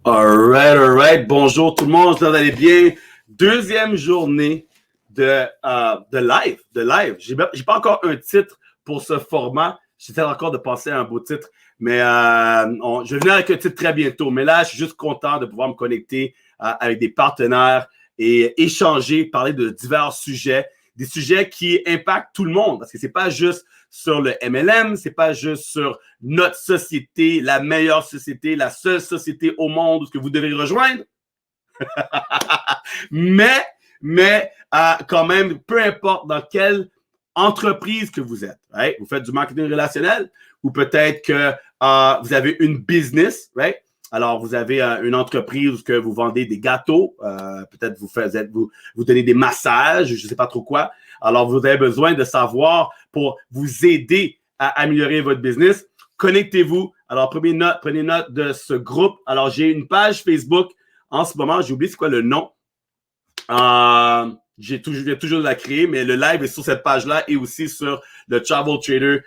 All right. Bonjour tout le monde, j'espère que vous allez bien. Deuxième journée de live. J'ai pas encore un titre pour ce format. J'essaie encore de penser à un beau titre, mais je vais venir avec un titre très bientôt. Mais là, je suis juste content de pouvoir me connecter avec des partenaires et échanger, parler de divers sujets, des sujets qui impactent tout le monde, parce que c'est pas juste sur le MLM, c'est pas juste sur notre société, la meilleure société, la seule société au monde que vous devez rejoindre. mais quand même, peu importe dans quelle entreprise que vous êtes, right? Vous faites du marketing relationnel ou peut-être que vous avez une business, right? Alors, vous avez une entreprise que vous vendez des gâteaux, peut-être vous donnez des massages, je ne sais pas trop quoi. Alors, vous avez besoin de savoir pour vous aider à améliorer votre business. Connectez-vous. Alors, prenez note de ce groupe. Alors, j'ai une page Facebook en ce moment. J'ai oublié c'est quoi le nom. Je viens toujours de la créer, mais le live est sur cette page-là et aussi sur le Travel Trader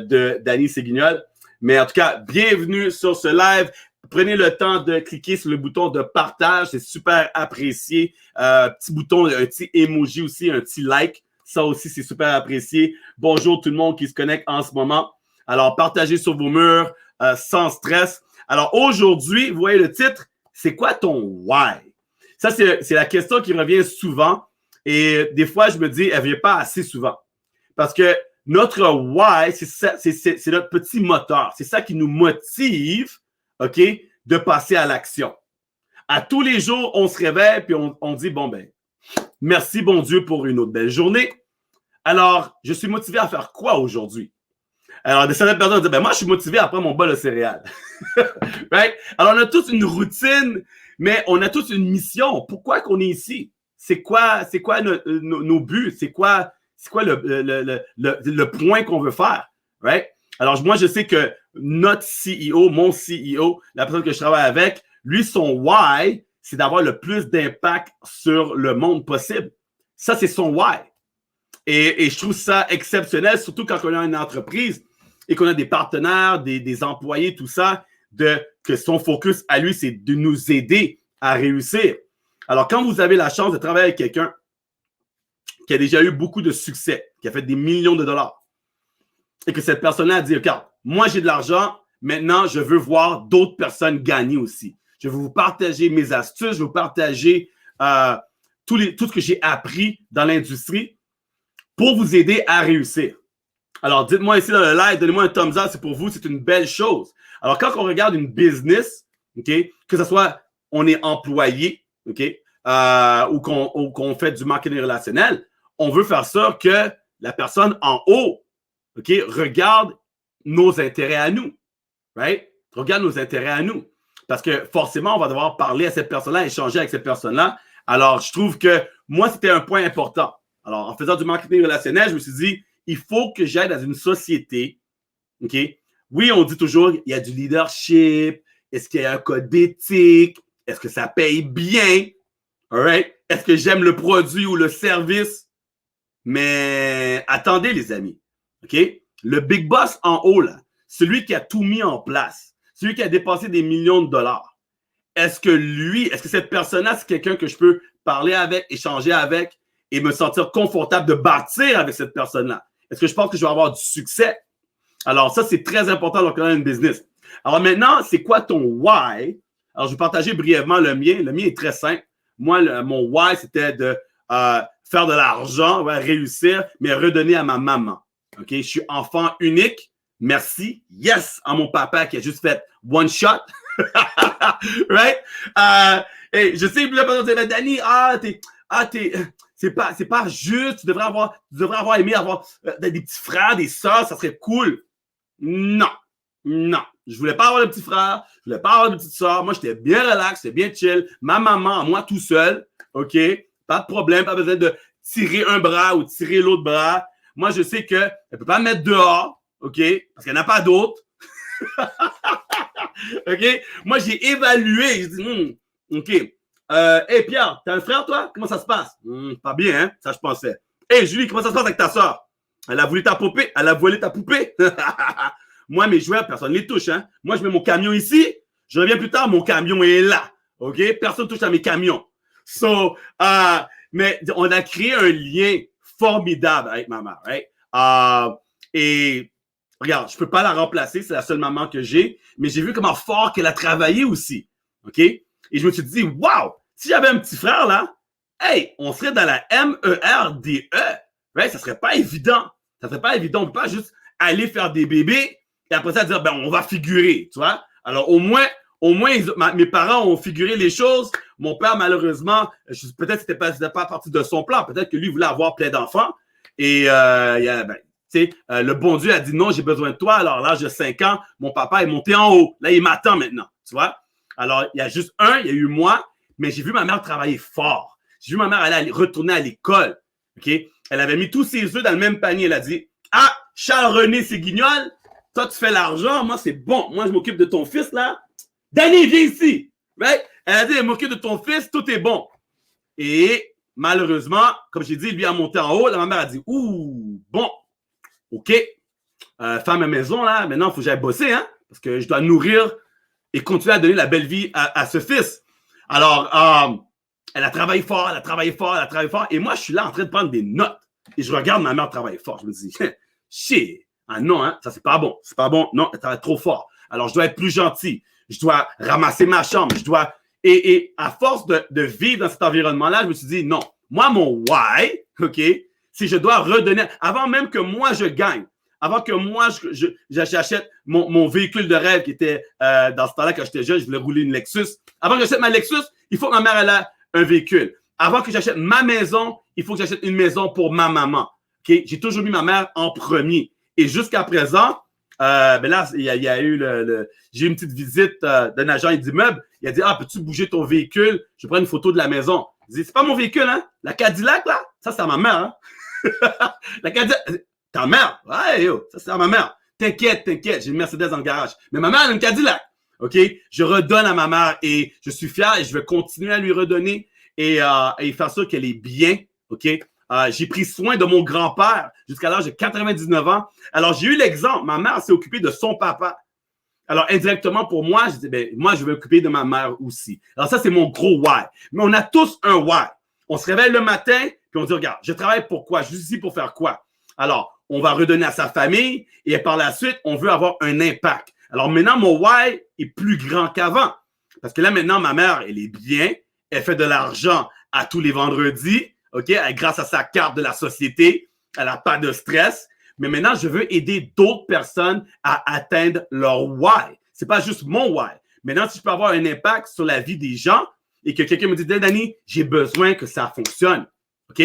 de Danny Séguignol. Mais en tout cas, bienvenue sur ce live. Prenez le temps de cliquer sur le bouton de partage. C'est super apprécié. Petit bouton, un petit emoji aussi, un petit like. Ça aussi, c'est super apprécié. Bonjour tout le monde qui se connecte en ce moment. Alors, partagez sur vos murs sans stress. Alors, aujourd'hui, vous voyez le titre, c'est quoi ton why? Ça, c'est la question qui revient souvent. Et des fois, je me dis, elle ne vient pas assez souvent. Parce que notre why, c'est notre petit moteur. C'est ça qui nous motive, OK, de passer à l'action. À tous les jours, on se réveille puis on dit, bon, ben, merci, bon Dieu, pour une autre belle journée. Alors, je suis motivé à faire quoi aujourd'hui? Alors, certaines personnes disent, ben, moi, je suis motivé à prendre mon bol de céréales. Right? Alors, on a tous une routine, mais on a tous une mission. Pourquoi qu'on est ici? C'est quoi nos buts? C'est quoi le point qu'on veut faire? Right? Alors, moi, je sais que notre CEO, mon CEO, la personne que je travaille avec, lui, son why, c'est d'avoir le plus d'impact sur le monde possible. Ça, c'est son why. Et je trouve ça exceptionnel, surtout quand on a une entreprise et qu'on a des partenaires, des employés, tout ça, que son focus à lui, c'est de nous aider à réussir. Alors, quand vous avez la chance de travailler avec quelqu'un qui a déjà eu beaucoup de succès, qui a fait des millions de dollars, et que cette personne-là a dit, regarde, moi j'ai de l'argent, maintenant je veux voir d'autres personnes gagner aussi. Je veux vous partager mes astuces, je veux vous partager tout ce que j'ai appris dans l'industrie pour vous aider à réussir. Alors, dites-moi ici dans le live, donnez-moi un thumbs up, c'est pour vous, c'est une belle chose. Alors, quand on regarde une business, okay, que ce soit on est employé, okay, ou qu'on fait du marketing relationnel, on veut faire ça que la personne en haut, okay, regarde nos intérêts à nous. Right? Regarde nos intérêts à nous. Parce que forcément, on va devoir parler à cette personne-là, échanger avec cette personne-là. Alors, je trouve que moi, c'était un point important. Alors, en faisant du marketing relationnel, je me suis dit, il faut que j'aille dans une société, OK? Oui, on dit toujours, il y a du leadership, est-ce qu'il y a un code d'éthique, est-ce que ça paye bien, all right? Est-ce que j'aime le produit ou le service? Mais attendez, les amis, OK? Le big boss en haut, là, celui qui a tout mis en place, celui qui a dépensé des millions de dollars, est-ce que cette personne-là, c'est quelqu'un que je peux parler avec, échanger avec et me sentir confortable de bâtir avec cette personne-là? Est-ce que je pense que je vais avoir du succès? Alors, ça, c'est très important lorsqu'on a une business. Alors maintenant, c'est quoi ton why? Alors, je vais partager brièvement le mien. Le mien est très simple. Moi, mon why, c'était de faire de l'argent, ouais, réussir, mais redonner à ma maman. OK? Je suis enfant unique. Merci. Yes! À mon papa qui a juste fait one shot. Right? Hey, je sais que la personne dit, Danny, c'est pas juste, tu devrais avoir aimé avoir des petits frères, des sœurs, ça serait cool. Non. Je voulais pas avoir de petits frères, je voulais pas avoir de petites sœurs. Moi, j'étais bien relax, j'étais bien chill. Ma maman, moi tout seul, OK? Pas de problème, pas besoin de tirer un bras ou tirer l'autre bras. Moi, je sais qu'elle ne peut pas me mettre dehors, OK? Parce qu'elle n'a pas d'autre. OK? Moi, j'ai évalué, j'ai dit, OK. Hey Pierre, t'as un frère, toi? Comment ça se passe? Pas bien, hein? Ça, je pensais. Hey Julie, comment ça se passe avec ta soeur? Elle a volé ta poupée? Moi, mes jouets, personne ne les touche, hein? Moi, je mets mon camion ici, Je reviens plus tard, mon camion est là. OK? Personne touche à mes camions. Mais on a créé un lien formidable avec ma mère. Right? Et regarde, je peux pas la remplacer, c'est la seule maman que j'ai, mais j'ai vu comment fort qu'elle a travaillé aussi. OK? Et je me suis dit, wow, si j'avais un petit frère là, hey, on serait dans la MERDE. Right? Ça serait pas évident. Ça serait pas évident. On peut pas juste aller faire des bébés et après ça dire, ben, on va figurer, tu vois? Alors, au moins, mes parents ont figuré les choses. Mon père, malheureusement, peut-être c'était pas partie de son plan. Peut-être que lui voulait avoir plein d'enfants. Et le bon Dieu a dit non, j'ai besoin de toi. Alors, à l'âge de 5 ans, mon papa est monté en haut. Là, il m'attend maintenant, tu vois? Alors, il y a juste il y a eu moi, mais j'ai vu ma mère travailler fort. J'ai vu ma mère aller retourner à l'école. OK? Elle avait mis tous ses œufs dans le même panier. Elle a dit, Charles-René Séguignol, toi, tu fais l'argent. Moi, c'est bon. Moi, je m'occupe de ton fils, là. Danny, viens ici. Right? Elle a dit, elle m'occupe de ton fils, tout est bon. Et malheureusement, comme j'ai dit, lui a monté en haut. Là, ma mère a dit, bon, OK. Femme à maison, là, maintenant, il faut que j'aille bosser, hein, parce que je dois nourrir et continuer à donner la belle vie à ce fils. Alors, elle a travaillé fort, et moi, je suis là en train de prendre des notes. Et je regarde ma mère travailler fort. Je me dis, shit, non, hein, ça, c'est pas bon. C'est pas bon. Non, elle travaille trop fort. Alors, je dois être plus gentil. Je dois ramasser ma chambre. Je dois... Et à force de vivre dans cet environnement-là, je me suis dit, non, moi, mon why, OK, si je dois redonner, avant même que moi, je gagne, avant que moi, j'achète mon véhicule de rêve qui était, dans ce temps-là, quand j'étais jeune, je voulais rouler une Lexus. Avant que j'achète ma Lexus, il faut que ma mère ait un véhicule. Avant que j'achète ma maison, il faut que j'achète une maison pour ma maman. OK? J'ai toujours mis ma mère en premier. Et jusqu'à présent, là, il y a eu j'ai eu une petite visite d'un agent d'immeuble. Il a dit, peux-tu bouger ton véhicule? Je prends une photo de la maison. Il dit, c'est pas mon véhicule, hein? La Cadillac, là? Ça, c'est à ma mère, hein? La Cadillac, ta mère? Ouais, yo, ça, c'est à ma mère. T'inquiète, j'ai une Mercedes dans le garage. Mais ma mère, elle a une Cadillac. OK? Je redonne à ma mère et je suis fier et je vais continuer à lui redonner et faire sûr qu'elle est bien. OK? J'ai pris soin de mon grand-père jusqu'à l'âge de 99 ans. Alors, j'ai eu l'exemple. Ma mère s'est occupée de son papa. Alors, indirectement, pour moi, je dis, moi, je vais m'occuper de ma mère aussi. Alors, ça, c'est mon gros why. Mais on a tous un why. On se réveille le matin, puis on dit, regarde, je travaille pour quoi? Je suis ici pour faire quoi? Alors, on va redonner à sa famille et par la suite, on veut avoir un impact. Alors, maintenant, mon why est plus grand qu'avant. Parce que là, maintenant, ma mère, elle est bien. Elle fait de l'argent à tous les vendredis. OK? Grâce à sa carte de la société, elle n'a pas de stress. Mais maintenant, je veux aider d'autres personnes à atteindre leur why. C'est pas juste mon why. Maintenant, si je peux avoir un impact sur la vie des gens et que quelqu'un me dit, Danny, j'ai besoin que ça fonctionne. OK?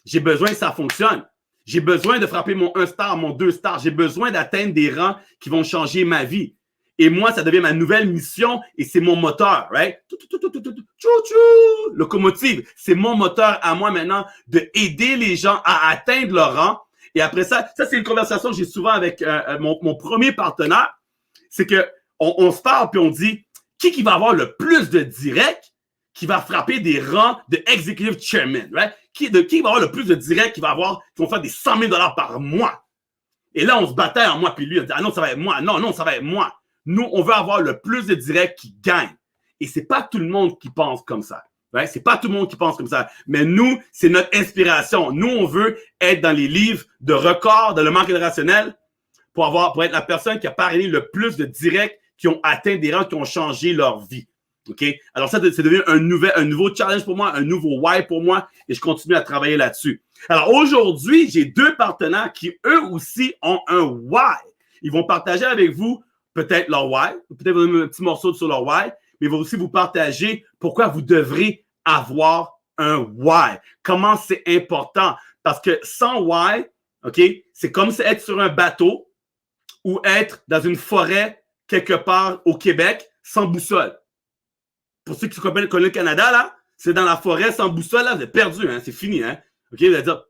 J'ai besoin que ça fonctionne. J'ai besoin de frapper mon 1 star, mon 2 stars. J'ai besoin d'atteindre des rangs qui vont changer ma vie. Et moi, ça devient ma nouvelle mission et c'est mon moteur, right? Locomotive, c'est mon moteur à moi maintenant de aider les gens à atteindre leur rang. Et après ça c'est une conversation que j'ai souvent avec mon premier partenaire. C'est que on se parle puis on dit qui va avoir le plus de direct qui va frapper des rangs de executive chairman, right? Qui va avoir le plus de direct qui vont faire des 100 000 $ par mois. Et là, on se bataille en moi puis lui, on dit non, ça va être moi. Non, ça va être moi. Nous, on veut avoir le plus de directs qui gagnent. Et c'est pas tout le monde qui pense comme ça. Right? C'est pas tout le monde qui pense comme ça. Mais nous, c'est notre inspiration. Nous, on veut être dans les livres de records dans le marketing rationnel pour être la personne qui a parrainé le plus de directs qui ont atteint des rangs, qui ont changé leur vie. OK? Alors ça, c'est devenu un nouveau challenge pour moi, un nouveau why pour moi et je continue à travailler là-dessus. Alors aujourd'hui, j'ai 2 partenaires qui, eux aussi, ont un why. Ils vont partager avec vous peut-être leur why, peut-être vous donner un petit morceau sur leur why, mais ils vont aussi vous partager pourquoi vous devrez avoir un why. Comment c'est important. Parce que sans why, OK, c'est comme être sur un bateau ou être dans une forêt quelque part au Québec sans boussole. Pour ceux qui connaissent le Canada, là, c'est dans la forêt sans boussole, là, vous êtes perdu, hein, c'est fini, hein. OK, vous allez dire...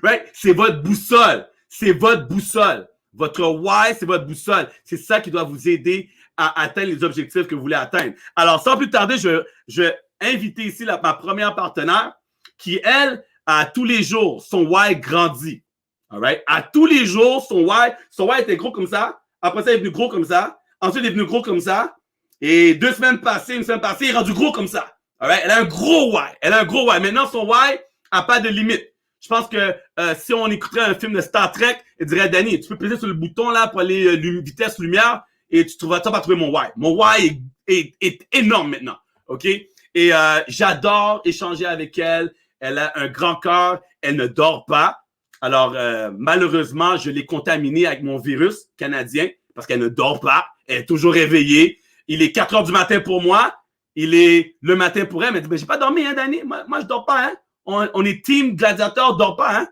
right? C'est votre boussole. C'est votre boussole. Votre why, c'est votre boussole. C'est ça qui doit vous aider à atteindre les objectifs que vous voulez atteindre. Alors, sans plus tarder, je vais inviter ici ma première partenaire qui, elle, à tous les jours, son why grandit. All right? À tous les jours, son why était gros comme ça. Après ça, il est devenu gros comme ça. Ensuite, il est devenu gros comme ça. Et 2 semaines passées, une semaine passée, il est rendu gros comme ça. Alright? Elle a un gros why. Elle a un gros why. Maintenant, son why n'a pas de limite. Je pense que si on écouterait un film de Star Trek, il dirait, Danny, tu peux peser sur le bouton là pour aller vitesse lumière et tu vas trouver mon why. Mon why est énorme maintenant. OK? Et j'adore échanger avec elle. Elle a un grand cœur. Elle ne dort pas. Alors, malheureusement, je l'ai contaminée avec mon virus canadien parce qu'elle ne dort pas. Elle est toujours réveillée. Il est 4 heures du matin pour moi. Il est le matin pour elle. Elle me dit, ben, j'ai pas dormi, hein, Danny? Moi, je dors pas, hein? On est team gladiateur, dort pas, hein?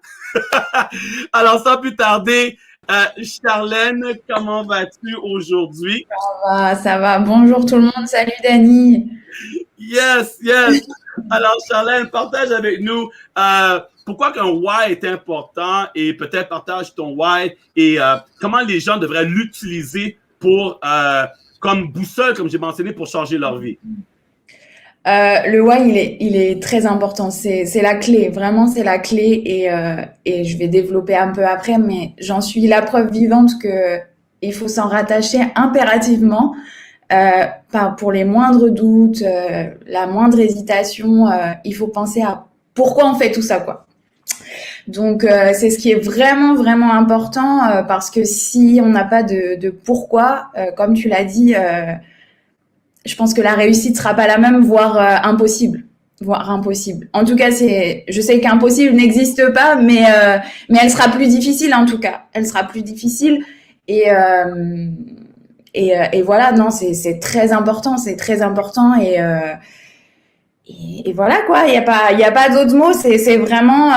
Alors, sans plus tarder, Charlène, comment vas-tu aujourd'hui? Ça va. Bonjour tout le monde. Salut, Danny. Yes. Alors, Charlène, partage avec nous pourquoi qu'un why est important et peut-être partage ton why et comment les gens devraient l'utiliser pour comme boussole, comme j'ai mentionné, pour changer leur vie. Le why, il est très important. C'est la clé. Vraiment, c'est la clé. Et je vais développer un peu après, mais j'en suis la preuve vivante que il faut s'en rattacher impérativement. Pour les moindres doutes, la moindre hésitation, il faut penser à pourquoi on fait tout ça, quoi. Donc, c'est ce qui est vraiment, vraiment important parce que si on n'a pas de pourquoi, comme tu l'as dit, je pense que la réussite sera pas la même, voire impossible. En tout cas, je sais qu'impossible n'existe pas, mais elle sera plus difficile en tout cas. Elle sera plus difficile et voilà, non, c'est très important, et voilà quoi. Il y a pas d'autres mots. C'est vraiment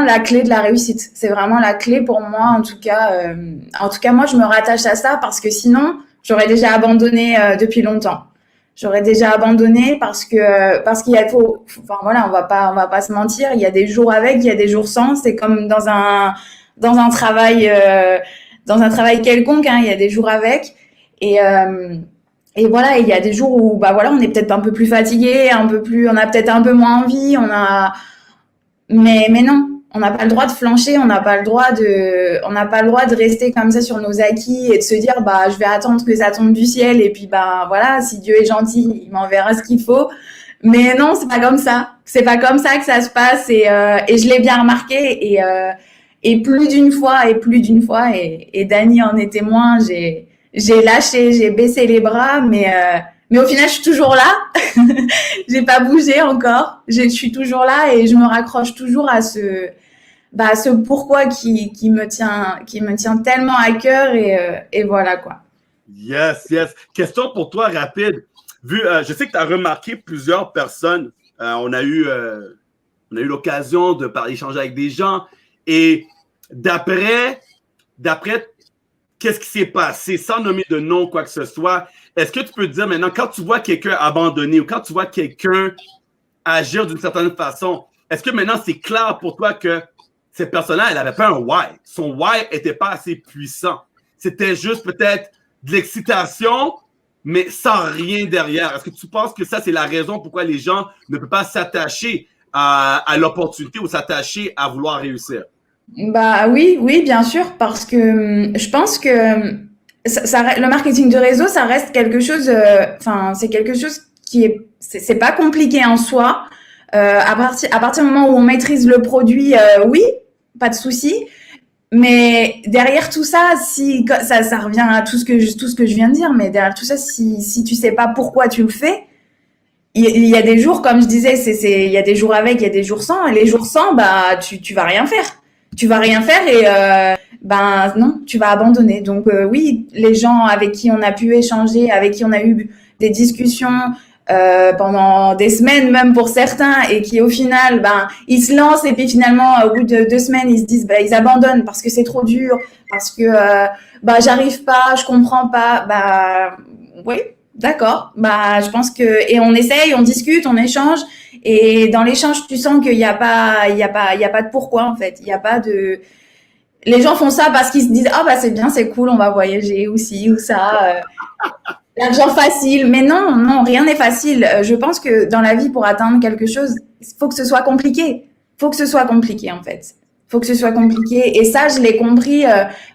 la clé de la réussite. C'est vraiment la clé pour moi en tout cas. Moi, je me rattache à ça parce que sinon, j'aurais déjà abandonné depuis longtemps. J'aurais déjà abandonné parce qu'il enfin voilà, on va pas se mentir. Il y a des jours avec, il y a des jours sans. C'est comme dans un travail quelconque. Hein, il y a des jours avec et voilà. Il y a des jours où on est peut-être un peu plus fatigué, on a peut-être un peu moins envie. Mais non. On n'a pas le droit de flancher, on n'a pas le droit de rester comme ça sur nos acquis et de se dire je vais attendre que ça tombe du ciel et puis voilà, si Dieu est gentil, il m'enverra ce qu'il faut. Mais non, c'est pas comme ça. C'est pas comme ça que ça se passe et je l'ai bien remarqué et plus d'une fois et Danny en est témoin, j'ai lâché, j'ai baissé les bras mais au final, je suis toujours là. J'ai pas bougé encore. Je suis toujours là et je me raccroche toujours à ce pourquoi qui me tient tellement à cœur et voilà quoi. Yes. Question pour toi rapide. Je sais que tu as remarqué plusieurs personnes. On a eu l'occasion de échanger avec des gens et d'après qu'est-ce qui s'est passé, sans nommer de nom, quoi que ce soit, est-ce que tu peux te dire maintenant, quand tu vois quelqu'un abandonner ou quand tu vois quelqu'un agir d'une certaine façon, est-ce que maintenant c'est clair pour toi que cette personne-là, elle n'avait pas un why? Son why n'était pas assez puissant. C'était juste peut-être de l'excitation, mais sans rien derrière. Est-ce que tu penses que ça, c'est la raison pourquoi les gens ne peuvent pas s'attacher à l'opportunité ou s'attacher à vouloir réussir? Oui, bien sûr, parce que je pense que le marketing de réseau, ça reste quelque chose, c'est quelque chose c'est pas compliqué en soi. À partir du moment où on maîtrise le produit, oui, pas de souci. Mais derrière tout ça, ça revient à tout ce que je viens de dire, mais derrière tout ça, si tu sais pas pourquoi tu le fais, il y a des jours, comme je disais, il y a des jours avec, il y a des jours sans, et les jours sans, tu vas rien faire. Tu vas rien faire et non, tu vas abandonner. Donc oui, les gens avec qui on a pu échanger, avec qui on a eu des discussions pendant des semaines même pour certains et qui au final ils se lancent et puis finalement au bout de 2 semaines ils se disent ils abandonnent parce que c'est trop dur, parce que j'arrive pas, je comprends pas. Oui, d'accord. Je pense que et on essaye, on discute, on échange. Et dans l'échange, tu sens qu'il y a pas de pourquoi, en fait. Il y a pas de, les gens font ça parce qu'ils se disent, c'est bien, c'est cool, on va voyager ou ci ou ça. L'argent facile. Mais non, rien n'est facile. Je pense que dans la vie, pour atteindre quelque chose, il faut que ce soit compliqué. Faut que ce soit compliqué, en fait. Faut que ce soit compliqué. Et ça, je l'ai compris,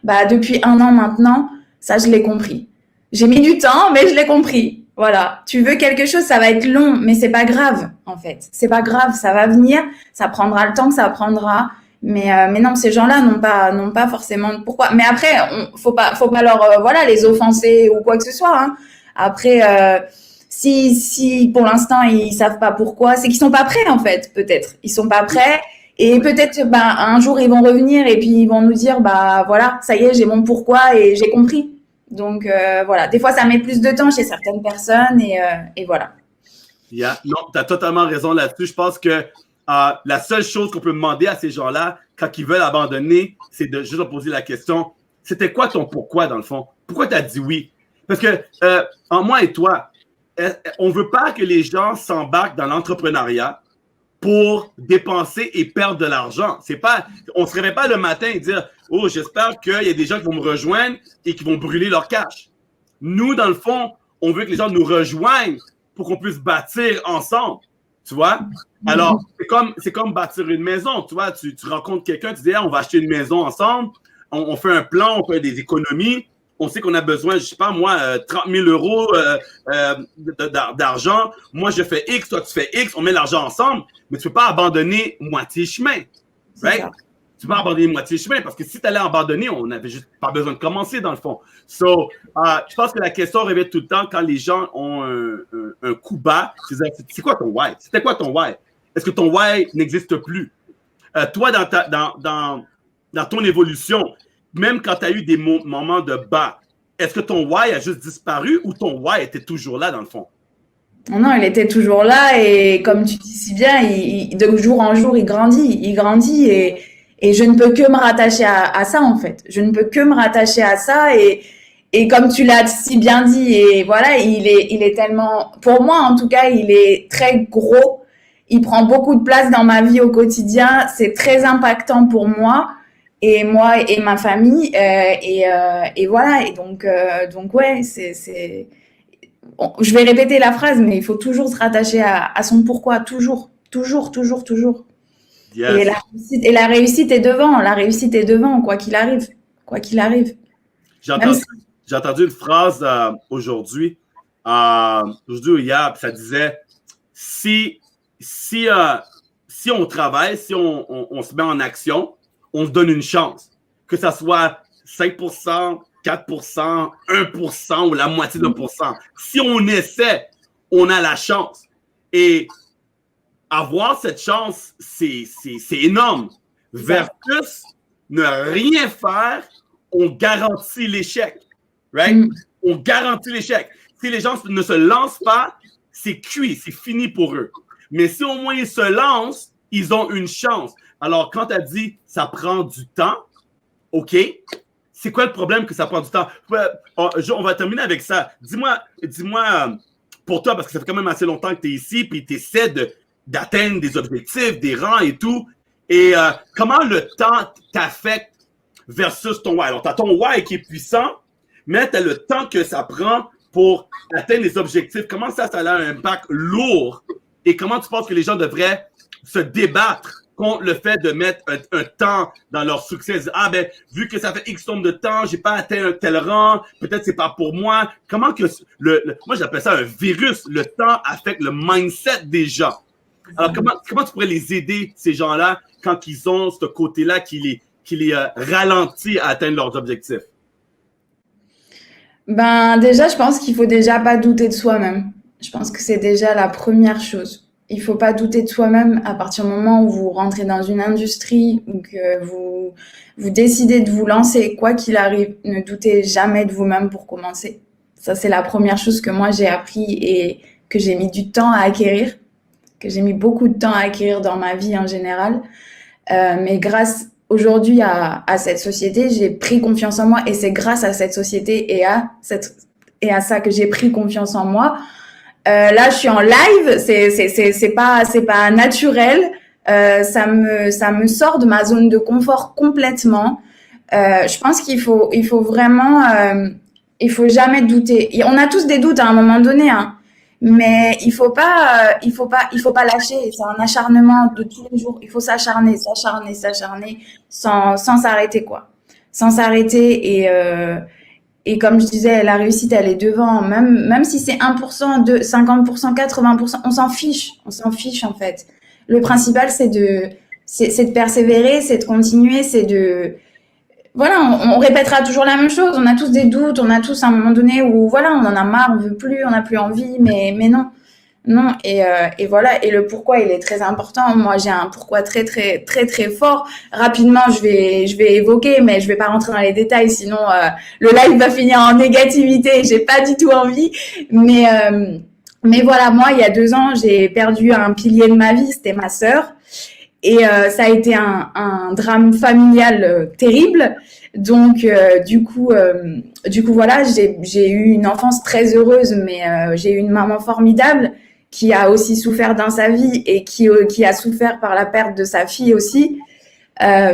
depuis 1 an maintenant. Ça, je l'ai compris. J'ai mis du temps, mais je l'ai compris. Voilà. Tu veux quelque chose, ça va être long, mais c'est pas grave, en fait. C'est pas grave, ça va venir, ça prendra le temps que ça prendra. Mais non, ces gens-là n'ont pas forcément de pourquoi. Mais après, faut pas leur, voilà, les offenser ou quoi que ce soit, hein. Après, si pour l'instant ils savent pas pourquoi, c'est qu'ils sont pas prêts, en fait, peut-être. Ils sont pas prêts. Et peut-être, bah, un jour ils vont revenir et puis ils vont nous dire, bah, voilà, ça y est, j'ai mon pourquoi et j'ai compris. Donc, voilà. Des fois, ça met plus de temps chez certaines personnes et voilà. Yeah. Non, tu as totalement raison là-dessus. Je pense que la seule chose qu'on peut demander à ces gens-là, quand ils veulent abandonner, c'est de juste leur poser la question, c'était quoi ton pourquoi dans le fond? Pourquoi tu as dit oui? Parce que, en moi et toi, on ne veut pas que les gens s'embarquent dans l'entrepreneuriat pour dépenser et perdre de l'argent. C'est pas, on se réveille pas le matin et dire, oh, j'espère qu'il y a des gens qui vont me rejoindre et qui vont brûler leur cash. Nous, dans le fond, on veut que les gens nous rejoignent pour qu'on puisse bâtir ensemble. Tu vois? Alors, c'est comme bâtir une maison. Tu vois, tu rencontres quelqu'un, tu dis, ah, on va acheter une maison ensemble, on fait un plan, on fait des économies. On sait qu'on a besoin, je sais pas moi, 30 000 euros d'argent. Moi, je fais X, toi, tu fais X. On met l'argent ensemble, mais tu peux pas abandonner moitié chemin. Right? Tu peux pas abandonner moitié chemin parce que si tu allais abandonner, on n'avait juste pas besoin de commencer dans le fond. So, je pense que la question revient tout le temps quand les gens ont un coup bas. C'est quoi ton why? C'était quoi ton why? Est-ce que ton why n'existe plus? Toi, dans ton évolution, même quand tu as eu des moments de bas, est-ce que ton why a juste disparu ou ton why était toujours là dans le fond? Non, il était toujours là et comme tu dis si bien, de jour en jour, il grandit et je ne peux que me rattacher à ça en fait. Je ne peux que me rattacher à ça et comme tu l'as si bien dit et voilà, il est tellement, pour moi en tout cas, il est très gros. Il prend beaucoup de place dans ma vie au quotidien. C'est très impactant pour moi. Et moi et ma famille et voilà et donc ouais je vais répéter la phrase mais il faut toujours se rattacher à son pourquoi toujours Yes. et la réussite est devant quoi qu'il arrive J'ai même entendu, j'ai entendu une phrase aujourd'hui ou hier, puis ça disait si on travaille, si on se met en action, on se donne une chance. Que ça soit 5%, 4%, 1% ou la moitié d'un %. Si on essaie, on a la chance. Et avoir cette chance, c'est énorme. Versus ne rien faire, on garantit l'échec. Right? On garantit l'échec. Si les gens ne se lancent pas, c'est cuit, c'est fini pour eux. Mais si au moins ils se lancent, ils ont une chance. Alors, quand tu as dit ça prend du temps, OK, c'est quoi le problème que ça prend du temps? On va terminer avec ça. Dis-moi, pour toi, parce que ça fait quand même assez longtemps que tu es ici, puis tu essaies d'atteindre des objectifs, des rangs et tout. Et comment le temps t'affecte versus ton why? Alors, tu as ton why qui est puissant, mais tu as le temps que ça prend pour atteindre les objectifs. Comment ça a un impact lourd? Et comment tu penses que les gens devraient se débattre contre le fait de mettre un temps dans leur succès? Ah ben, vu que ça fait X nombre de temps, j'ai pas atteint un tel rang, peut-être c'est pas pour moi. Comment que moi j'appelle ça un virus. Le temps affecte le mindset des gens. Alors comment tu pourrais les aider, ces gens-là, quand ils ont ce côté-là qui les ralentit à atteindre leurs objectifs? Ben déjà je pense qu'il faut déjà pas douter de soi-même. Je pense que c'est déjà la première chose. Il faut pas douter de soi-même à partir du moment où vous rentrez dans une industrie ou que vous décidez de vous lancer, quoi qu'il arrive, ne doutez jamais de vous-même pour commencer. Ça, c'est la première chose que moi j'ai appris et que j'ai mis du temps à acquérir, que j'ai mis beaucoup de temps à acquérir dans ma vie en général. Mais grâce aujourd'hui à cette société, j'ai pris confiance en moi et c'est grâce à cette société et à ça que j'ai pris confiance en moi. Là, je suis en live, c'est pas naturel. Ça me sort de ma zone de confort complètement. Je pense qu'il faut vraiment, il faut jamais douter. Et on a tous des doutes à un moment donné, hein. Mais il faut pas lâcher. C'est un acharnement de tous les jours. Il faut s'acharner sans s'arrêter quoi. Sans s'arrêter Et comme je disais, la réussite, elle est devant. Même si c'est 1%, 50%, 80%, on s'en fiche. On s'en fiche, en fait. Le principal, c'est de persévérer, c'est de continuer, c'est de, voilà, on répétera toujours la même chose. On a tous des doutes, on a tous un moment donné où, voilà, on en a marre, on veut plus, on n'a plus envie, mais non. Non, et voilà, et le pourquoi, il est très important. Moi, j'ai un pourquoi très, très, très, très fort. Rapidement, je vais évoquer, mais je vais pas rentrer dans les détails, sinon le live va finir en négativité. J'ai pas du tout envie. Mais voilà, moi, il y a 2 ans, j'ai perdu un pilier de ma vie, c'était ma sœur. Et ça a été un drame familial terrible. Donc, voilà, j'ai eu une enfance très heureuse, mais j'ai eu une maman formidable qui a aussi souffert dans sa vie et qui a souffert par la perte de sa fille aussi.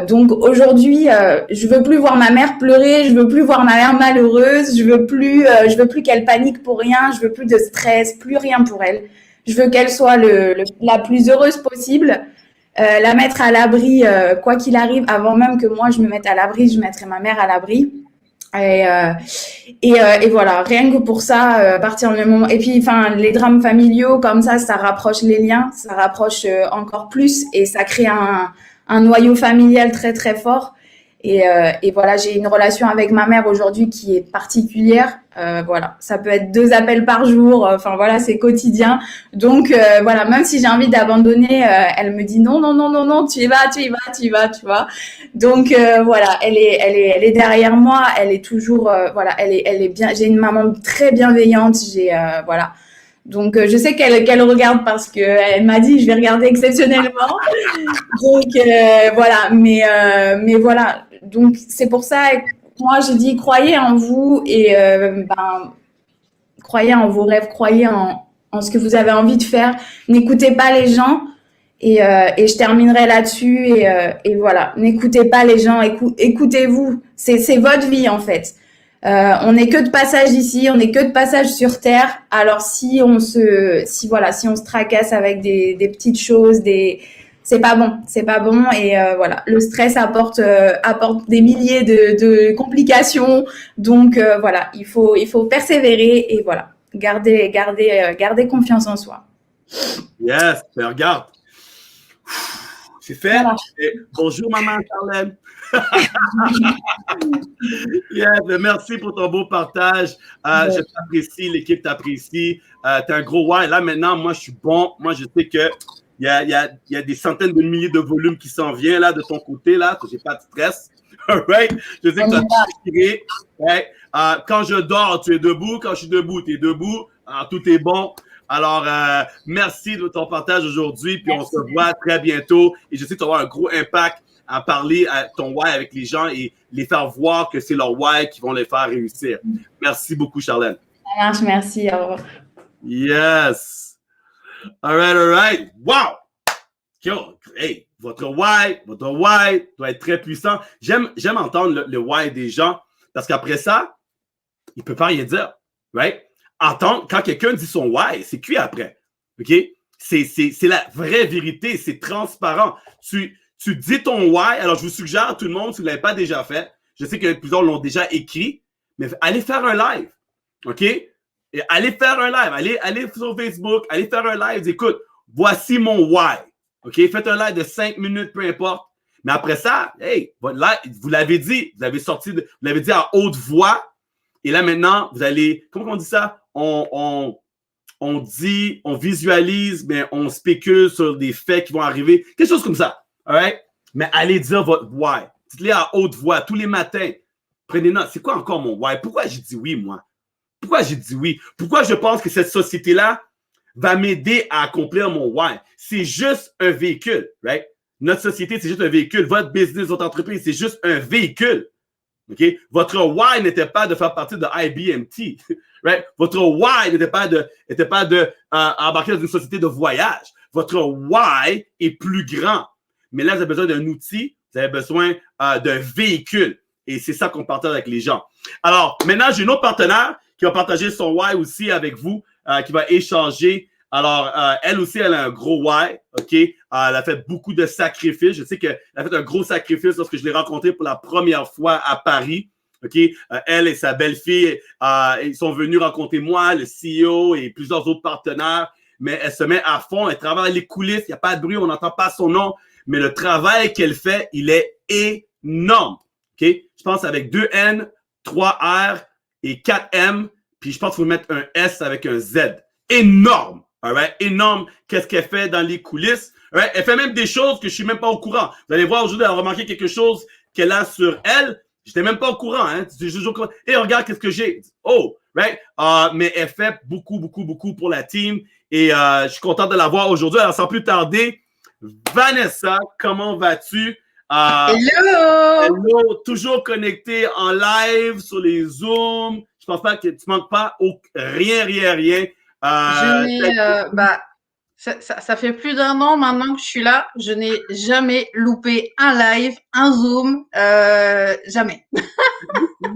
Donc aujourd'hui, je veux plus voir ma mère pleurer, je veux plus voir ma mère malheureuse, je veux plus qu'elle panique pour rien, je veux plus de stress, plus rien pour elle. Je veux qu'elle soit la plus heureuse possible, la mettre à l'abri, quoi qu'il arrive. Avant même que moi je me mette à l'abri, je mettrai ma mère à l'abri. Et voilà, rien que pour ça, à partir du moment. Et puis, enfin, les drames familiaux comme ça rapproche les liens, ça rapproche encore plus et ça crée un noyau familial très très fort. Et voilà, j'ai une relation avec ma mère aujourd'hui qui est particulière. Voilà, ça peut être 2 appels par jour. Enfin voilà, c'est quotidien. Donc voilà, même si j'ai envie d'abandonner, elle me dit non, non, non, non, non, tu y vas, tu y vas, tu y vas, tu vois. Donc voilà, elle est derrière moi. Elle est toujours, voilà, elle est bien. J'ai une maman très bienveillante. Voilà. Donc, je sais qu'elle regarde parce qu'elle m'a dit, je vais regarder exceptionnellement. Donc, voilà. Mais voilà. Donc, c'est pour ça que moi, je dis, croyez en vous et croyez en vos rêves, croyez en ce que vous avez envie de faire. N'écoutez pas les gens. Et je terminerai là-dessus. Et voilà. N'écoutez pas les gens. Écoutez-vous. C'est votre vie, en fait. On n'est que de passage ici, on n'est que de passage sur Terre. Alors si on se tracasse avec des petites choses, c'est pas bon, c'est pas bon. Et voilà, le stress apporte des milliers de complications. Donc voilà, il faut persévérer et voilà, garder confiance en soi. Yes, ben regarde. C'est fait. Voilà. Bonjour, maman Charlène. Yeah, merci pour ton beau partage. Je t'apprécie, l'équipe t'apprécie. T'es un gros ouais. Là, maintenant, moi, je suis bon. Moi, je sais que il y a des centaines de milliers de volumes qui s'en viennent là, de ton côté, là. J'ai pas de stress. All right? Je sais que tu as tiré. Ouais. Quand je dors, tu es debout. Quand je suis debout, tu es debout. Alors, tout est bon. Alors, merci de ton partage aujourd'hui. Puis, on se voit très bientôt. Et je sais que tu vas avoir un gros impact à parler à ton why avec les gens et les faire voir que c'est leur why qui vont les faire réussir. Merci beaucoup, Charlène. Ça marche, merci. Au revoir. Yes. All right. Wow. Hey, votre why doit être très puissant. J'aime entendre le why des gens parce qu'après ça, il ne peut pas rien dire. Right? Quand quelqu'un dit son why, c'est cuit après. OK? C'est la vraie vérité. C'est transparent. Tu dis ton why. Alors, je vous suggère à tout le monde, si vous ne l'avez pas déjà fait, je sais que plusieurs l'ont déjà écrit, mais allez faire un live. OK? Et allez faire un live. Allez sur Facebook, allez faire un live. Écoute, voici mon why. OK? Faites un live de 5 minutes, peu importe. Mais après ça, hey, votre live, vous l'avez dit, vous l'avez dit à haute voix. Et là, maintenant, vous allez, comment on dit ça? On visualise, mais on spécule sur des faits qui vont arriver. Quelque chose comme ça. All right? Mais allez dire votre why. Dites-le à haute voix tous les matins. Prenez note. C'est quoi encore mon why? Pourquoi j'ai dit oui, moi? Pourquoi j'ai dit oui? Pourquoi je pense que cette société-là va m'aider à accomplir mon why? C'est juste un véhicule, right? Notre société, c'est juste un véhicule. Votre business, votre entreprise, c'est juste un véhicule. OK? Votre why n'était pas de faire partie de IBMT. Right? Votre why n'était pas de embarquer dans une société de voyage. Votre why est plus grand. Mais là, vous avez besoin d'un outil, vous avez besoin d'un véhicule. Et c'est ça qu'on partage avec les gens. Alors, maintenant, j'ai une autre partenaire qui va partager son why aussi avec vous, qui va échanger. Alors, elle aussi, elle a un gros why, OK? Elle a fait beaucoup de sacrifices. Je sais qu'elle a fait un gros sacrifice lorsque je l'ai rencontrée pour la première fois à Paris. OK? Elle et sa belle-fille, ils sont venus rencontrer moi, le CEO et plusieurs autres partenaires, mais elle se met à fond, elle travaille les coulisses, il n'y a pas de bruit, on n'entend pas son nom, mais le travail qu'elle fait, il est énorme. OK? Je pense avec 2 N, 3 R et 4 M, puis je pense qu'il faut mettre un S avec un Z. Énorme! Alright? Énorme. Qu'est-ce qu'elle fait dans les coulisses? Alright? Elle fait même des choses que je suis même pas au courant. Vous allez voir aujourd'hui, elle a remarqué quelque chose qu'elle a sur elle. J'étais même pas au courant, hein. Et regarde qu'est-ce que j'ai. Oh, right? Mais elle fait beaucoup, beaucoup, beaucoup pour la team. Et je suis content de la voir aujourd'hui. Alors, sans plus tarder, Vanessa, comment vas-tu? Hello! Hello, toujours connecté en live sur les Zooms. Je pense pas que tu manques pas rien, rien, rien. Je n'ai, ça fait plus d'1 an maintenant que je suis là. Je n'ai jamais loupé un live, un Zoom, jamais.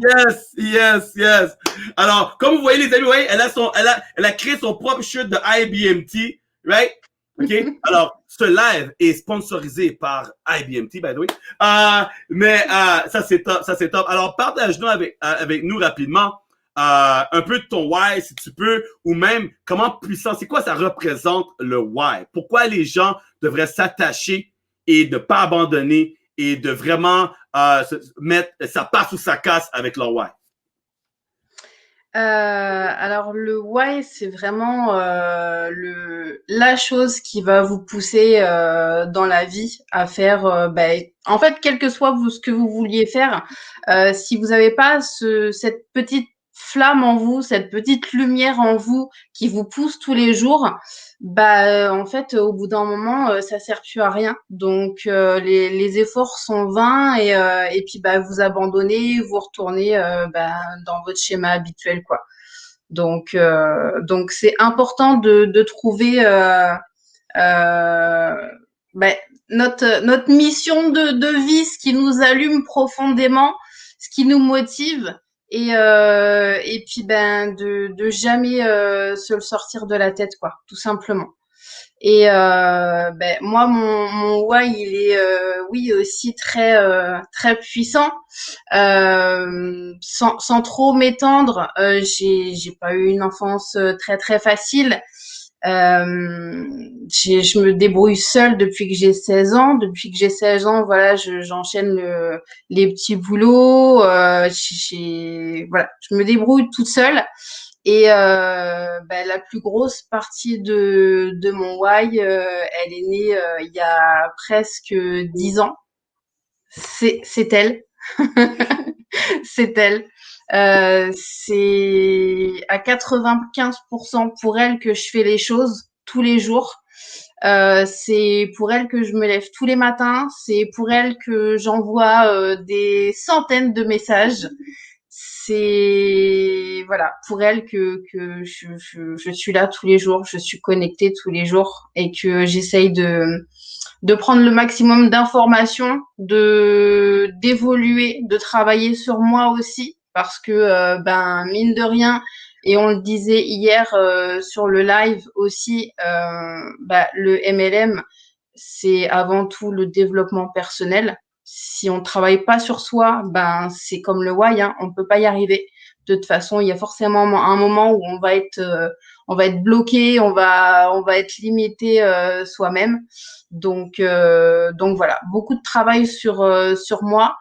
Yes, yes, yes. Alors, comme vous voyez, les amis, ouais, elle a créé son propre chute de IBMT, right? OK? Alors, ce live est sponsorisé par IBMT, by the way. Ça, c'est top, ça, c'est top. Alors, partage-nous avec nous rapidement un peu de ton why, si tu peux, ou même comment puissant, c'est quoi ça représente le why? Pourquoi les gens devraient s'attacher et ne pas abandonner et de vraiment mettre sa passe ou sa casse avec leur why? Alors le why, c'est vraiment la chose qui va vous pousser dans la vie à faire. En fait, quel que soit ce que vous vouliez faire, si vous n'avez pas cette petite flamme en vous, cette petite lumière en vous qui vous pousse tous les jours, en fait, au bout d'un moment, ça sert plus à rien. Donc les efforts sont vains et puis vous abandonnez, vous retournez dans votre schéma habituel, quoi. Donc c'est important de trouver notre mission de vie, ce qui nous allume profondément, ce qui nous motive et puis de jamais se le sortir de la tête, quoi, tout simplement. Et moi mon why il est oui aussi très puissant. Sans trop m'étendre, j'ai pas eu une enfance très très facile. Je me débrouille seule depuis que j'ai 16 ans. Depuis que j'ai 16 ans, voilà, j'enchaîne les petits boulots. Voilà, je me débrouille toute seule. Et la plus grosse partie de mon why, elle est née il y a presque 10 ans. C'est elle. C'est elle. C'est à 95% pour elle que je fais les choses tous les jours. C'est pour elle que je me lève tous les matins. C'est pour elle que j'envoie des centaines de messages. C'est voilà pour elle que je suis là tous les jours. Je suis connectée tous les jours et que j'essaye de prendre le maximum d'informations, d'évoluer, de travailler sur moi aussi, parce que mine de rien, et on le disait hier sur le live aussi, le MLM, c'est avant tout le développement personnel. Si on travaille pas sur soi, c'est comme le why, hein, on peut pas y arriver. De toute façon, il y a forcément un moment où on va être bloqué, on va être limité soi-même. Donc voilà, beaucoup de travail sur moi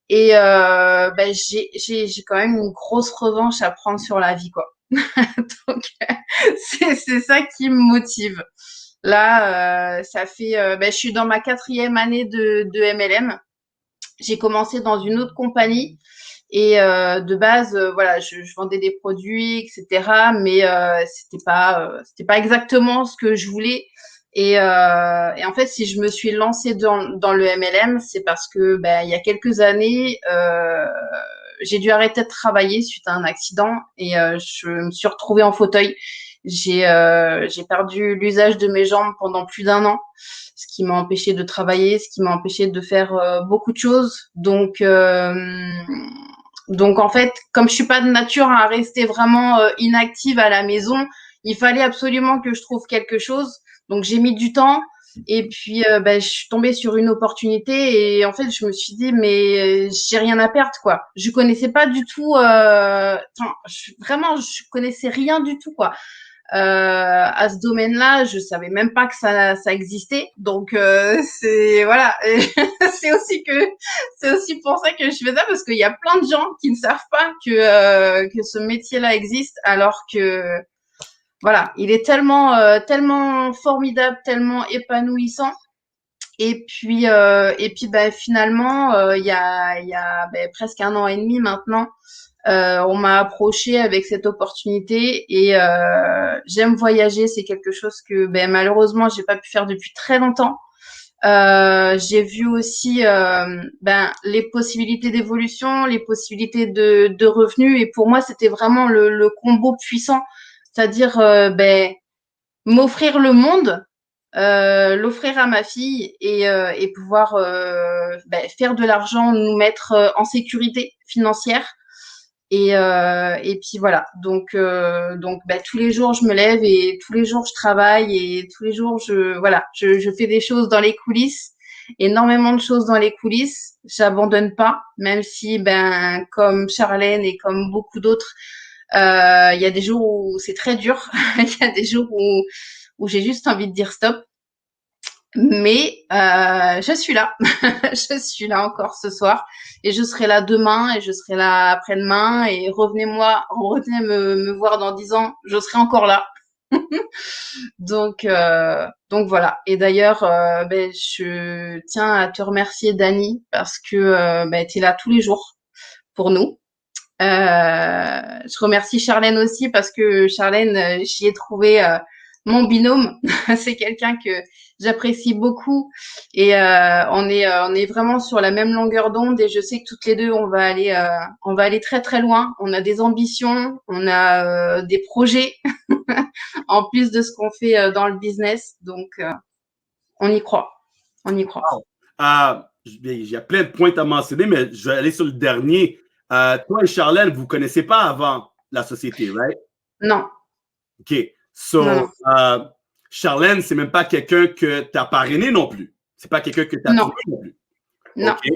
et j'ai quand même une grosse revanche à prendre sur la vie, quoi. Donc c'est ça qui me motive. Là, ça fait je suis dans ma 4e année de MLM. J'ai commencé dans une autre compagnie et de base, voilà, je vendais des produits, etc. Mais c'était pas exactement ce que je voulais. Et en fait, si je me suis lancée dans le MLM, c'est parce que il y a quelques années, j'ai dû arrêter de travailler suite à un accident et je me suis retrouvée en fauteuil. J'ai perdu l'usage de mes jambes pendant plus d'1 an, ce qui m'a empêché de travailler, ce qui m'a empêché de faire beaucoup de choses. Donc en fait, comme je suis pas de nature à rester vraiment inactive à la maison, il fallait absolument que je trouve quelque chose. Donc j'ai mis du temps, Et puis, je suis tombée sur une opportunité et en fait, je me suis dit, mais j'ai rien à perdre, quoi. Je connaissais pas du tout, vraiment, je connaissais rien du tout, quoi. À ce domaine-là, je savais même pas que ça existait. Donc, c'est, voilà. C'est aussi pour ça que je fais ça parce qu'il y a plein de gens qui ne savent pas que ce métier-là existe alors que, voilà, il est tellement formidable, tellement épanouissant. Finalement, il y a presque 1 an et demi maintenant, on m'a approché avec cette opportunité et j'aime voyager. C'est quelque chose que malheureusement j'ai pas pu faire depuis très longtemps. J'ai vu aussi les possibilités d'évolution, les possibilités de revenus et pour moi c'était vraiment le combo puissant, c'est-à-dire m'offrir le monde, l'offrir à ma fille et pouvoir faire de l'argent, nous mettre en sécurité financière. Et puis voilà. Donc tous les jours je me lève et tous les jours je travaille et tous les jours je fais des choses dans les coulisses, énormément de choses dans les coulisses. J'abandonne pas, même si comme Charlène et comme beaucoup d'autres, il y a des jours où c'est très dur, il y a des jours où j'ai juste envie de dire stop. Mais je suis là, je suis là encore ce soir et je serai là demain et je serai là après-demain et revenez me voir dans 10 ans, je serai encore là. Donc voilà. Et d'ailleurs, je tiens à te remercier Dani parce que tu es là tous les jours pour nous. Je remercie Charlène aussi parce que Charlène, j'y ai trouvé mon binôme. C'est quelqu'un que j'apprécie beaucoup et on est vraiment sur la même longueur d'onde et je sais que toutes les deux on va aller très très loin. On a des ambitions, on a des projets en plus de ce qu'on fait dans le business. Donc on y croit, on y croit. Wow. Il y a plein de points à mentionner, mais je vais aller sur le dernier. Toi et Charlène, vous ne connaissez pas avant la société, right? Non. OK. So, Non. Charlène, c'est même pas quelqu'un que tu as parrainé non plus. C'est pas quelqu'un que tu as trouvé non plus. Non. OK.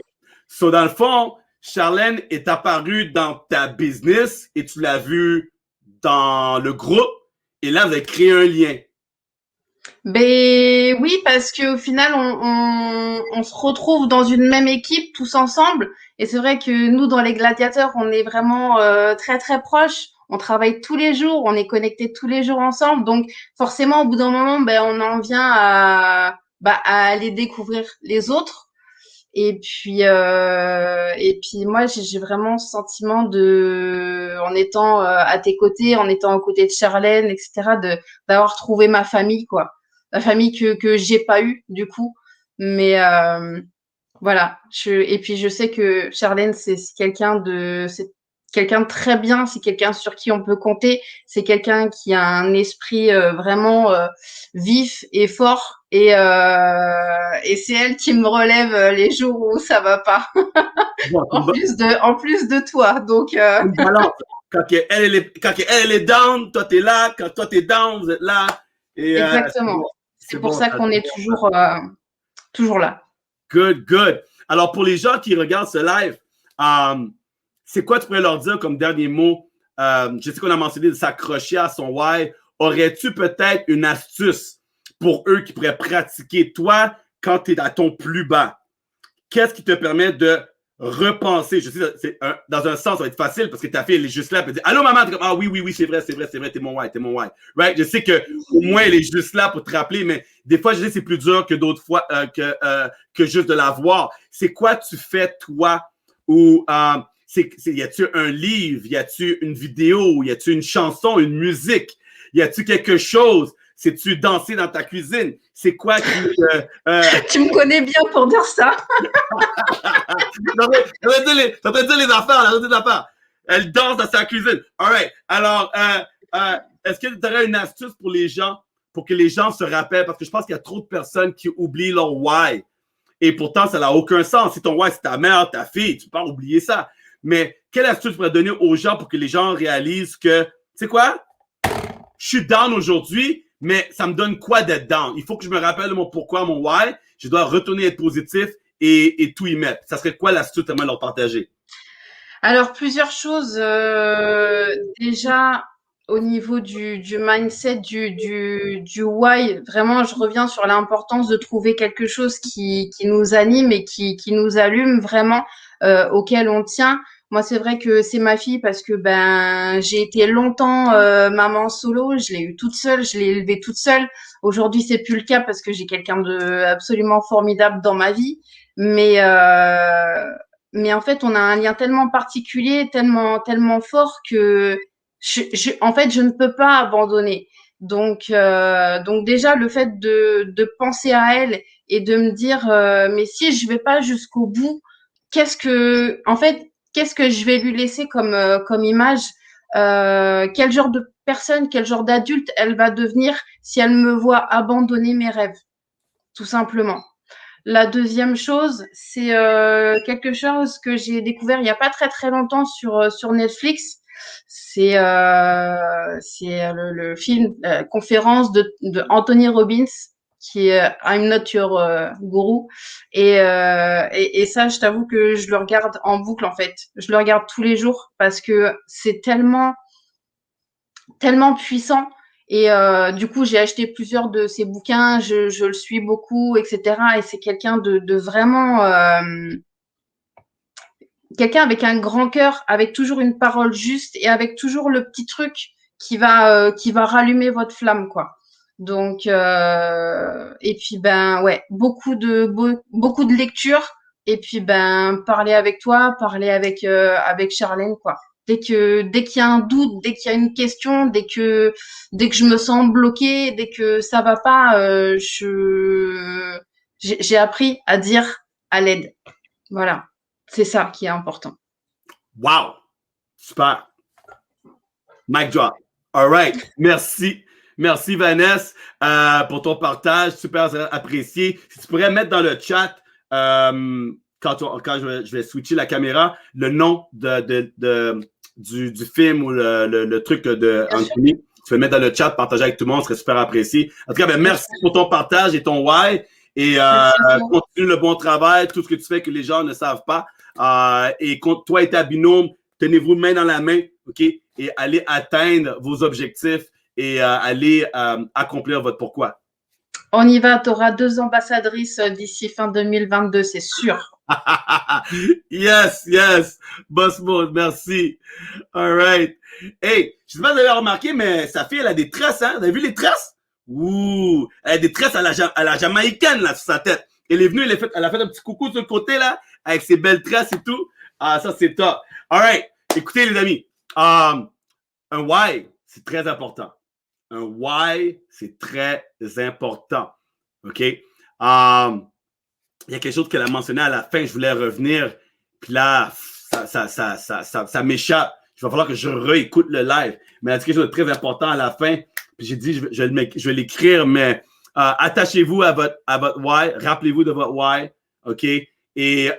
So, dans le fond, Charlène est apparue dans ta business et tu l'as vue dans le groupe et là, vous avez créé un lien. Ben oui, parce qu'au final, on se retrouve dans une même équipe tous ensemble. Et c'est vrai que nous, dans les gladiateurs, on est vraiment très très proches. On travaille tous les jours, on est connectés tous les jours ensemble. Donc forcément, au bout d'un moment, on en vient à aller découvrir les autres. Et puis moi, j'ai vraiment ce sentiment en étant à tes côtés, en étant aux côtés de Charlène, etc., d'avoir trouvé ma famille, quoi. La famille que j'ai pas eue, du coup. Mais voilà. Et puis je sais que Charlène, c'est quelqu'un de très bien, c'est quelqu'un sur qui on peut compter, c'est quelqu'un qui a un esprit vraiment vif et fort et c'est elle qui me relève les jours où ça va pas. en plus de toi. Donc quand elle est down, toi t'es là, quand toi t'es down, vous êtes là. Et, exactement. C'est pour ça qu'on est toujours là. Good. Alors, pour les gens qui regardent ce live, c'est quoi tu pourrais leur dire comme dernier mot? Je sais qu'on a mentionné de s'accrocher à son why. Aurais-tu peut-être une astuce pour eux qui pourraient pratiquer toi quand tu es à ton plus bas? Qu'est-ce qui te permet de repenser? Je sais, dans un sens, ça va être facile parce que ta fille, elle est juste là et elle dit allô, maman? Ah oui, c'est vrai, t'es mon why. Right? Je sais qu'au moins, elle est juste là pour te rappeler, mais des fois, je sais que c'est plus dur que d'autres fois que juste de la voir. C'est quoi tu fais, toi? Ou y a-tu un livre? Y a-tu une vidéo? Y a-tu une chanson, une musique? Y a-tu quelque chose? C'est-tu danser dans ta cuisine? C'est quoi qui... Tu me connais bien pour dire ça. T'as dit les affaires. Elle danse dans sa cuisine. All right. Alors, est-ce que tu aurais une astuce pour les gens, pour que les gens se rappellent? Parce que je pense qu'il y a trop de personnes qui oublient leur why. Et pourtant, ça n'a aucun sens. Si ton why, c'est ta mère, ta fille, tu peux pas oublier ça. Mais quelle astuce tu pourrais donner aux gens pour que les gens réalisent que, tu sais quoi? Je suis down aujourd'hui, mais ça me donne quoi d'être down? Il faut que je me rappelle de mon pourquoi, mon why. Je dois retourner être positif et tout y mettre. Ça serait quoi l'astuce à leur partager? Alors, plusieurs choses. Déjà, au niveau du mindset, du why, vraiment, je reviens sur l'importance de trouver quelque chose qui nous anime et qui nous allume vraiment, auquel on tient. Moi, c'est vrai que c'est ma fille parce que ben j'ai été longtemps maman solo, je l'ai eu toute seule, je l'ai élevée toute seule. Aujourd'hui, c'est plus le cas parce que j'ai quelqu'un de absolument formidable dans ma vie, mais mais en fait, on a un lien tellement particulier, tellement fort que en fait, je ne peux pas abandonner. Donc déjà, le fait de penser à elle et de me dire, mais si je vais pas jusqu'au bout, en fait, qu'est-ce que je vais lui laisser comme image? Quel genre de personne, quel genre d'adulte elle va devenir si elle me voit abandonner mes rêves, tout simplement. La deuxième chose, c'est quelque chose que j'ai découvert il n'y a pas très très longtemps sur Netflix. C'est le film conférence de Anthony Robbins qui est I'm Not Your Guru et ça je t'avoue que je le regarde en boucle en fait. Je le regarde tous les jours parce que c'est tellement puissant. Et du coup, j'ai acheté plusieurs de ses bouquins, je le suis beaucoup, etc. Et c'est quelqu'un de vraiment quelqu'un avec un grand cœur, avec toujours une parole juste et avec toujours le petit truc qui va rallumer votre flamme, quoi. Donc et puis ben ouais, beaucoup de lectures et puis ben parler avec toi, parler avec Charlène, quoi. Dès qu'il y a un doute, dès qu'il y a une question, dès que je me sens bloquée, dès que ça va pas, j'ai appris à dire à l'aide. Voilà. C'est ça qui est important. Wow! Super! Mic drop. All right. Merci. Merci, Vanessa, pour ton partage. Super apprécié. Si tu pourrais mettre dans le chat, quand je vais switcher la caméra, le nom du film ou le truc de Anthony. Tu peux le mettre dans le chat, partager avec tout le monde, ce serait super apprécié. En tout cas, ben, merci pour ton partage et ton why. Et continue le bon travail, tout ce que tu fais que les gens ne savent pas. Et toi et ta binôme, tenez-vous main dans la main, OK? Et allez atteindre vos objectifs et allez accomplir votre pourquoi. On y va, tu auras 2 ambassadrices d'ici fin 2022, c'est sûr. Yes. Boss mode, merci. All right. Hey, je sais pas si vous avez remarqué, mais sa fille, elle a des tresses, hein? Vous avez vu les tresses? Ouh! Elle a des tresses à la jamaïcaine, là, sur sa tête. Elle est venue, elle a fait un petit coucou de ce côté, là, avec ses belles tresses et tout. Ah, ça, c'est top. All right. Écoutez, les amis, un why, c'est très important. Un why, c'est très important. OK? Il y a quelque chose qu'elle a mentionné à la fin, je voulais revenir, puis là, ça m'échappe. Il va falloir que je réécoute le live. Mais elle a dit quelque chose de très important à la fin, puis j'ai dit, je vais l'écrire, mais attachez-vous à votre why, rappelez-vous de votre why, OK? Et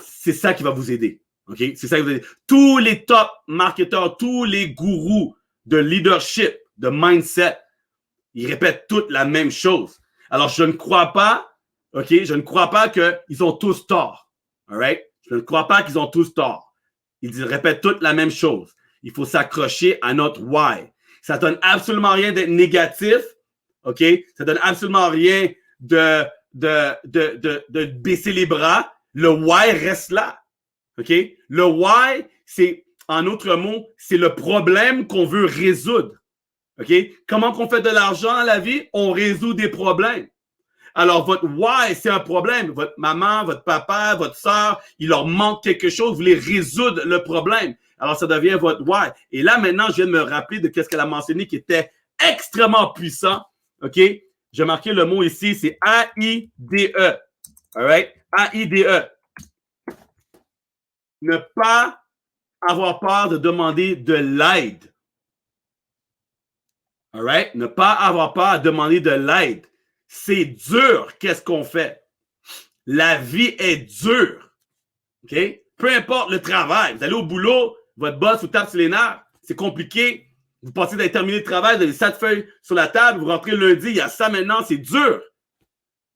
c'est ça qui va vous aider. OK? C'est ça qui va vous aider. Tous les top marketeurs, tous les gourous de leadership, de mindset, ils répètent toutes la même chose. Alors, je ne crois pas, OK? Je ne crois pas qu'ils ont tous tort. All right? Je ne crois pas qu'ils ont tous tort. Ils répètent toutes la même chose. Il faut s'accrocher à notre why. Ça donne absolument rien d'être négatif. OK? Ça donne absolument rien de baisser les bras. Le why reste là. OK? Le why, c'est, en autres mots, c'est le problème qu'on veut résoudre. OK? Comment qu'on fait de l'argent dans la vie? On résout des problèmes. Alors, votre why, c'est un problème. Votre maman, votre papa, votre soeur, il leur manque quelque chose. Vous voulez résoudre le problème. Alors, ça devient votre why. Et là, maintenant, je viens de me rappeler de ce qu'elle a mentionné qui était extrêmement puissant. OK? J'ai marqué le mot ici, c'est A-I-D-E. All right? A-I-D-E. Ne pas avoir peur de demander de l'aide. All right? Ne pas avoir peur de demander de l'aide. C'est dur, qu'est-ce qu'on fait? La vie est dure. OK? Peu importe le travail. Vous allez au boulot, votre boss vous tape sur les nerfs. C'est compliqué. Vous pensez d'aller terminer le travail, vous avez 7 feuilles sur la table, vous rentrez lundi, il y a ça maintenant, c'est dur.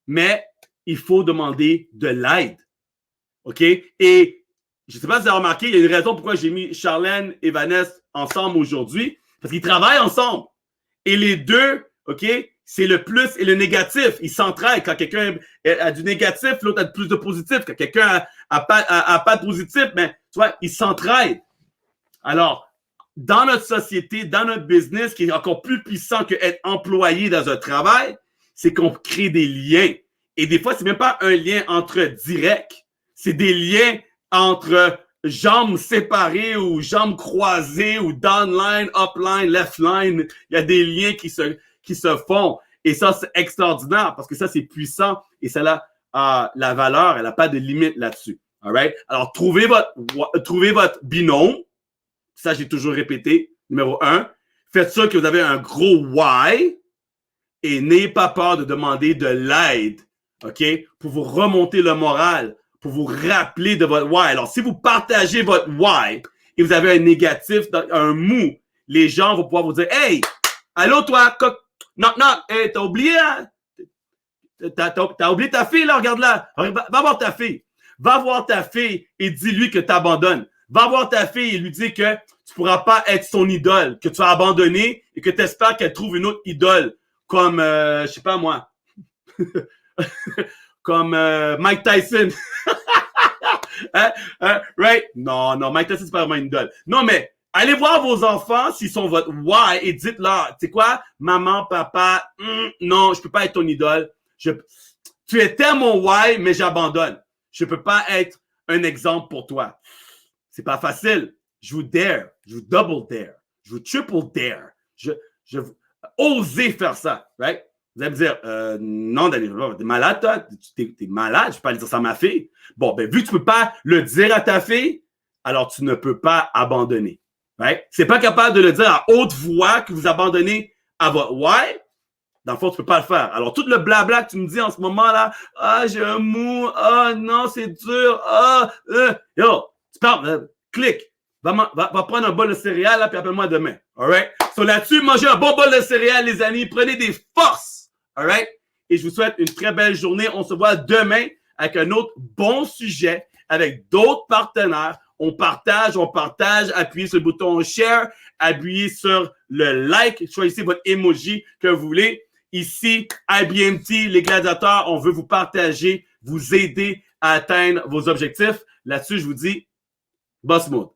Mais il faut demander de l'aide. OK? Et je ne sais pas si vous avez remarqué, il y a une raison pourquoi j'ai mis Charlène et Vanessa ensemble aujourd'hui, parce qu'ils travaillent ensemble. Et les deux, OK, c'est le plus et le négatif. Ils s'entraident. Quand quelqu'un a du négatif, l'autre a plus de positif. Quand quelqu'un a pas de positif, ben, tu vois, ils s'entraident. Alors, dans notre société, dans notre business, qui est encore plus puissant que être employé dans un travail, c'est qu'on crée des liens. Et des fois, c'est même pas un lien entre directs. C'est des liens entre jambes séparées ou jambes croisées ou downline, upline, leftline. Il y a des liens qui se font. Et ça, c'est extraordinaire parce que ça, c'est puissant et ça a la valeur. Elle n'a pas de limite là-dessus. All right? Alors, trouvez votre binôme. Ça, j'ai toujours répété. Numéro 1. Faites sûr que vous avez un gros why et n'ayez pas peur de demander de l'aide. OK? Pour vous remonter le moral, pour vous rappeler de votre why. Alors, si vous partagez votre why et vous avez un négatif, un mou, les gens vont pouvoir vous dire, hey, allô, toi, knock, knock, hey, t'as oublié, hein? T'as oublié ta fille, là, regarde-la. Va voir ta fille. Va voir ta fille et dis-lui que t'abandonnes. Va voir ta fille et lui dis que tu pourras pas être son idole, que tu as abandonné et que tu espères qu'elle trouve une autre idole comme, je sais pas moi, comme Mike Tyson. Right? Non, Mike Tyson, c'est pas vraiment une idole. Non, mais allez voir vos enfants s'ils sont votre why et dites-leur, tu sais quoi, maman, papa, non, je peux pas être ton idole. Tu étais mon why, mais j'abandonne. Je peux pas être un exemple pour toi. C'est pas facile. Je vous dare. Je vous double dare. Je vous triple dare. Je osez faire ça. Right? Vous allez me dire, non, Daniel, t'es malade, toi? T'es malade? Je peux pas le dire ça à ma fille. Bon, ben, vu que tu peux pas le dire à ta fille, alors tu ne peux pas abandonner. Right? C'est pas capable de le dire à haute voix que vous abandonnez à votre why. Dans le fond, tu peux pas le faire. Alors, tout le blabla que tu me dis en ce moment-là, ah, j'ai un mou, ah, non, c'est dur, yo, tu parles, clique, va prendre un bol de céréales, là, puis appelle-moi demain. Alright? So, là-dessus, mangez un bon bol de céréales, les amis, prenez des forces. Alright? Et je vous souhaite une très belle journée. On se voit demain avec un autre bon sujet, avec d'autres partenaires. On partage, appuyez sur le bouton share, appuyez sur le like, choisissez votre emoji que vous voulez. Ici, IBMT, les gladiateurs, on veut vous partager, vous aider à atteindre vos objectifs. Là-dessus, je vous dis, boss mode.